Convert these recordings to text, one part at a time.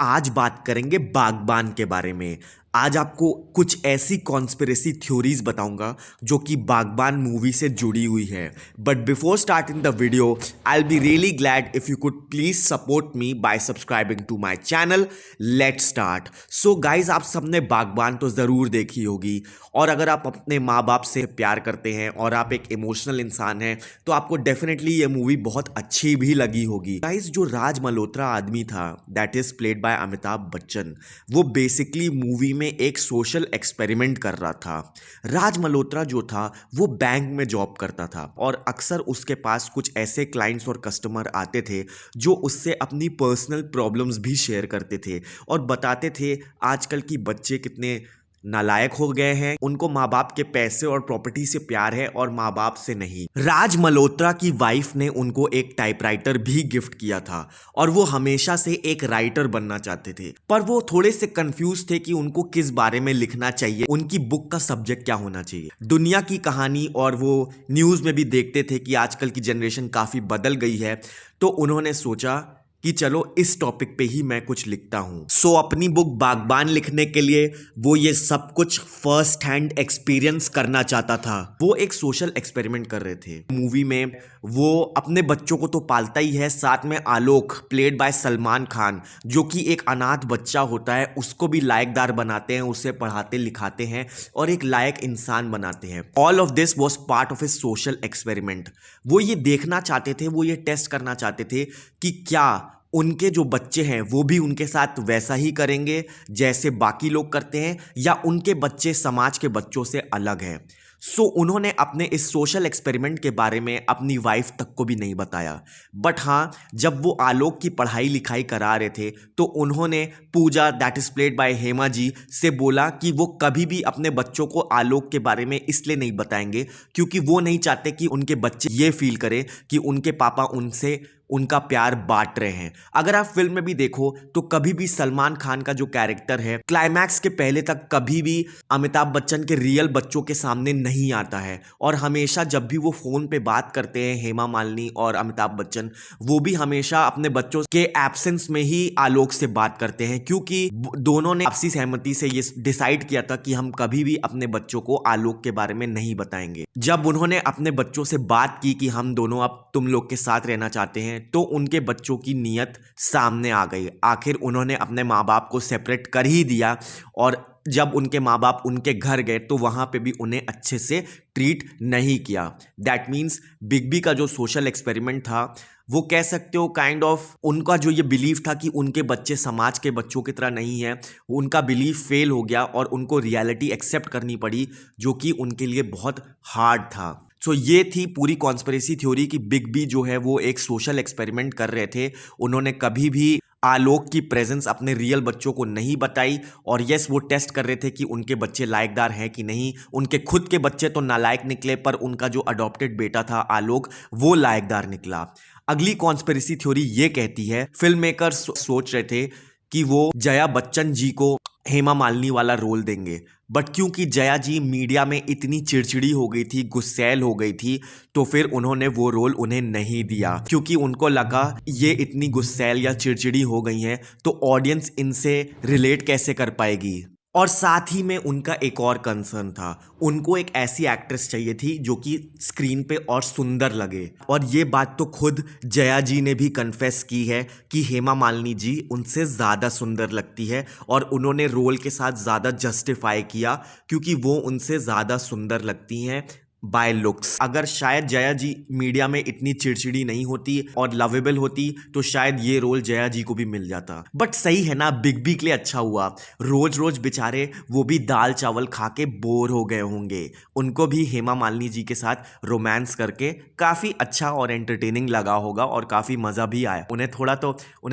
आज बात करेंगे बागबान के बारे में। आज आपको कुछ ऐसी कॉन्स्पिरेसी थ्योरीज बताऊंगा जो कि बागबान मूवी से जुड़ी हुई है। But before starting the video I will be really glad if you could please support me by subscribing to my channel. Let's start. So guys, आप सबने बागबान तो ज़रूर देखी होगी, और अगर आप अपने माँ बाप से प्यार करते हैं और आप एक इमोशनल इंसान हैं तो आपको डेफिनेटली ये मूवी बहुत अच्छी भी लगी होगी। गाइज, जो राज मल्होत्रा आदमी था that is played bye Amitabh Bachchan, वो बेसिकली मूवी में एक सोशल एक्सपेरिमेंट कर रहा था। राज मल्होत्रा जो था वो बैंक में जॉब करता था और अक्सर उसके पास कुछ ऐसे क्लाइंट्स और कस्टमर आते थे जो उससे अपनी पर्सनल प्रॉब्लम्स भी शेयर करते थे और बताते थे आजकल की बच्चे कितने नालायक हो गए हैं, उनको माँ बाप के पैसे और प्रॉपर्टी से प्यार है और माँ बाप से नहीं। राज मल्होत्रा की वाइफ ने उनको एक टाइपराइटर भी गिफ्ट किया था और वो हमेशा से एक राइटर बनना चाहते थे, पर वो थोड़े से कंफ्यूज थे कि उनको किस बारे में लिखना चाहिए, उनकी बुक का सब्जेक्ट क्या होना चाहिए। दुनिया की कहानी और वो न्यूज़ में भी देखते थे कि आजकल की जनरेशन काफ़ी बदल गई है, तो उन्होंने सोचा कि चलो इस टॉपिक पे ही मैं कुछ लिखता हूँ। सो अपनी बुक बागबान लिखने के लिए वो ये सब कुछ फर्स्ट हैंड एक्सपीरियंस करना चाहता था। वो एक सोशल एक्सपेरिमेंट कर रहे थे। मूवी में वो अपने बच्चों को तो पालता ही है, साथ में आलोक प्लेड बाय सलमान खान, जो कि एक अनाथ बच्चा होता है, उसको भी लायकदार बनाते हैं, उसे पढ़ाते लिखाते हैं और एक लायक इंसान बनाते हैं। All of this was part of A social experiment. वो ये देखना चाहते थे, वो ये टेस्ट करना चाहते थे कि क्या उनके जो बच्चे हैं वो भी उनके साथ वैसा ही करेंगे जैसे बाकी लोग करते हैं, या उनके बच्चे समाज के बच्चों से अलग हैं। सो उन्होंने अपने इस सोशल एक्सपेरिमेंट के बारे में अपनी वाइफ तक को भी नहीं बताया। बट हाँ, जब वो आलोक की पढ़ाई लिखाई करा रहे थे तो उन्होंने Pooja that is played by Hema ji से बोला कि वो कभी भी अपने बच्चों को आलोक के बारे में इसलिए नहीं बताएंगे क्योंकि वो नहीं चाहते कि उनके बच्चे ये फील करें कि उनके पापा उनसे उनका प्यार बांट रहे हैं। अगर आप फिल्म में भी देखो तो कभी भी सलमान खान का जो कैरेक्टर है क्लाइमैक्स के पहले तक कभी भी अमिताभ बच्चन के रियल बच्चों के सामने नहीं आता है, और हमेशा जब भी वो फोन पे बात करते हैं हेमा मालिनी और अमिताभ बच्चन, वो भी हमेशा अपने बच्चों के एब्सेंस में ही आलोक से बात करते हैं, क्योंकि दोनों ने आपसी सहमति से ये डिसाइड किया था कि हम कभी भी अपने बच्चों को आलोक के बारे में नहीं बताएंगे। जब उन्होंने अपने बच्चों से बात की कि हम दोनों अब तुम लोग के साथ रहना चाहते हैं, तो उनके बच्चों की नीयत सामने आ गई। आखिर उन्होंने अपने माँ बाप को सेपरेट कर ही दिया, और जब उनके माँ बाप उनके घर गए तो वहाँ पे भी उन्हें अच्छे से ट्रीट नहीं किया। दैट मीन्स बिग बी का जो सोशल एक्सपेरिमेंट था वो कह सकते हो काइंड ऑफ उनका जो ये बिलीफ था कि उनके बच्चे समाज के बच्चों की तरह नहीं है, उनका बिलीफ फेल हो गया और उनको रियलिटी एक्सेप्ट करनी पड़ी, जो कि उनके लिए बहुत हार्ड था। सो ये थी पूरी कॉन्स्पिरेसी थ्योरी कि बिग बी जो है वो एक सोशल एक्सपेरिमेंट कर रहे थे। उन्होंने कभी भी आलोक की प्रेजेंस अपने रियल बच्चों को नहीं बताई, और यस वो टेस्ट कर रहे थे कि उनके बच्चे लायकदार हैं कि नहीं। उनके खुद के बच्चे तो नालायक निकले, पर उनका जो अडॉप्टेड बेटा था आलोक वो लायकदार निकला। अगली कॉन्स्पिरेसी थ्योरी ये कहती है फिल्म मेकर्स सोच रहे थे कि वो जया बच्चन जी को हेमा मालिनी वाला रोल देंगे, बट क्योंकि जया जी मीडिया में इतनी चिड़चिड़ी हो गई थी, गुस्सैल हो गई थी, तो फिर उन्होंने वो रोल उन्हें नहीं दिया, क्योंकि उनको लगा ये इतनी गुस्सैल या चिड़चिड़ी हो गई हैं तो ऑडियंस इनसे रिलेट कैसे कर पाएगी। और साथ ही में उनका एक और कंसर्न था, उनको एक ऐसी एक्ट्रेस चाहिए थी जो कि स्क्रीन पे और सुंदर लगे, और ये बात तो खुद जया जी ने भी कन्फेस की है कि हेमा मालिनी जी उनसे ज़्यादा सुंदर लगती है, और उन्होंने रोल के साथ ज़्यादा जस्टिफाई किया क्योंकि वो उनसे ज़्यादा सुंदर लगती हैं बाय लुक्स। अगर शायद जया जी मीडिया में इतनी चिड़चिड़ी नहीं होती और लवेबल होती तो शायद ये रोल जया जी को भी मिल जाता। बट सही है ना, बिग बी के लिए अच्छा हुआ। रोज रोज बेचारे वो भी दाल चावल खा के बोर हो गए होंगे, उनको भी हेमा मालिनी जी के साथ रोमांस करके काफ़ी अच्छा और एंटरटेनिंग लगा होगा और काफ़ी मज़ा भी आया। उन्हें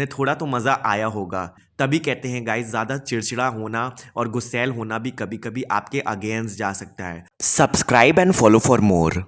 थोड़ा तो मज़ा आया होगा। तभी कहते हैं गाइस, ज़्यादा चिड़चिड़ा होना और गुस्सैल होना भी कभी कभी आपके अगेंस्ट जा सकता है। Subscribe and follow for more.